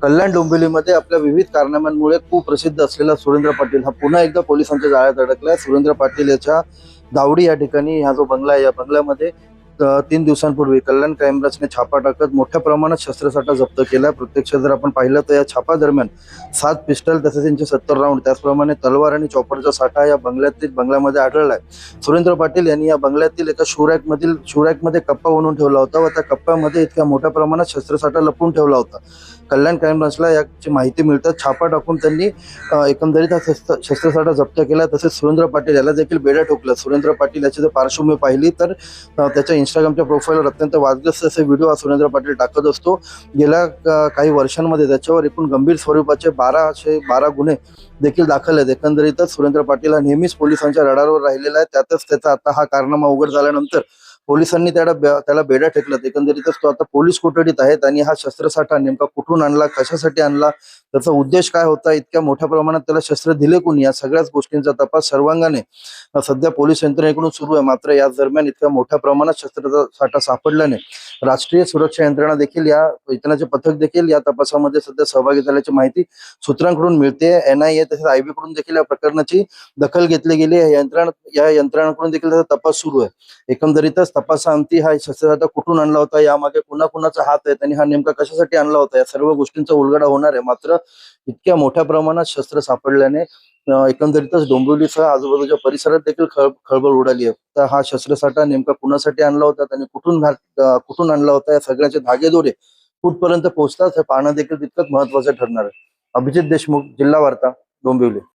कल्याण डोंबिवलीमध्ये आपल्या विविध कारनाम्यांमुळे कुप्रसिद्ध असलेला सुरेंद्र पाटील हा पुन्हा एकदा पोलिसांच्या जाळ्यात अडकलाय। सुरेंद्र पाटील याच्या दावडी या ठिकाणी हा जो बंगला आहे, या बंगल्यामध्ये 3 दिवसांपूर्वी कल्याण क्राईम ब्रांचने छापा टाकत मोठ्या प्रमाणात शस्त्रसाठा जप्त केला। प्रत्यक्ष जर आपण पाहिलं तर या छापा दरम्यान 7 पिस्टल तसेच त्यांचे 70 राऊंड, त्याचप्रमाणे तलवार आणि चॉपरचा साठा या बंगल्यामध्ये आढळलाय। सुरेंद्र पाटील यांनी या बंगल्यातील एका शूरॅकमध्ये कप्पा बनवून ठेवला होता व त्या कप्प्यामध्ये इतक्या मोठ्या प्रमाणात शस्त्रसाठा लपवून ठेवला होता। कल्याण क्राईम ब्रांचला याची माहिती मिळतात छापा टाकून त्यांनी एकंदरीत हा शस्त्रसाठा जप्त केला। तसेच सुरेंद्र पाटील याला देखील बेड्या ठोकल्या। सुरेंद्र पाटील याची जर पार्श्वभूमी पाहिली तर त्याच्या इंस्टाग्रामच्या प्रोफाईलवर अत्यंत वादग्रस्त असे व्हिडिओ सुरेंद्र पाटील टाकत असतो। गेल्या काही वर्षांमध्ये त्याच्यावर एकूण गंभीर स्वरूपाचे 12 गुन्हे देखील दाखल आहेत। एकंदरीतच सुरेंद्र पाटील हा नेहमीच पोलिसांच्या रडारवर राहिलेला आहे। त्यातच त्याचा आता हा कारनामा उघड झाल्यानंतर पोलिसांनी त्याला बेड्या ठेकल्यात। एकंदरीतच तो आता पोलीस कोठडीत आहेत आणि हा शस्त्रसाठा नेमका कुठून आणला, कशासाठी आणला, त्याचा उद्देश काय होता, इतक्या मोठ्या प्रमाणात त्याला शस्त्र दिले कोणी, या सगळ्याच गोष्टींचा तपास सर्वांगाने सध्या पोलीस यंत्रणेकडून सुरू आहे। मात्र या दरम्यान इतक्या मोठ्या प्रमाणात शस्त्रसाठा सापडल्याने राष्ट्रीय सुरक्षा यंत्रणा देखील इतनाचे पथक देखील या तपासामध्ये सध्या सहभागी झाल्याची माहिती सूत्रांकडून मिळते। NIA तसेच IB कडून देखील या प्रकरणाची दखल घेतली गेली आहे। या यंत्रणांकडून देखील त्याचा तपास सुरू आहे। एकंदरीतच तपासाअंती हा शस्त्रसाठा कुठून आणला होता, यामागे कुणाचा हात आहे आणि हा नेमका कशासाठी आणला होता, या सर्व गोष्टींचा उलगडा होणार आहे। मात्र इतक्या मोठ्या प्रमाणात शस्त्र सापडल्याने एकंदरीतच डोंबिवलीसह आजूबाजूच्या परिसरात देखील खळबळ उडाली आहे। तर हा शस्त्रसाठा नेमका कुणासाठी आणला होता आणि कुठून आणला होता, या सगळ्याचे धागेदोरे कुठपर्यंत पोहोचतात हे पाहणं देखील तितकंच महत्त्वाचं ठरणार आहे। अभिजित देशमुख, जिल्हा वार्ता, डोंबिवली।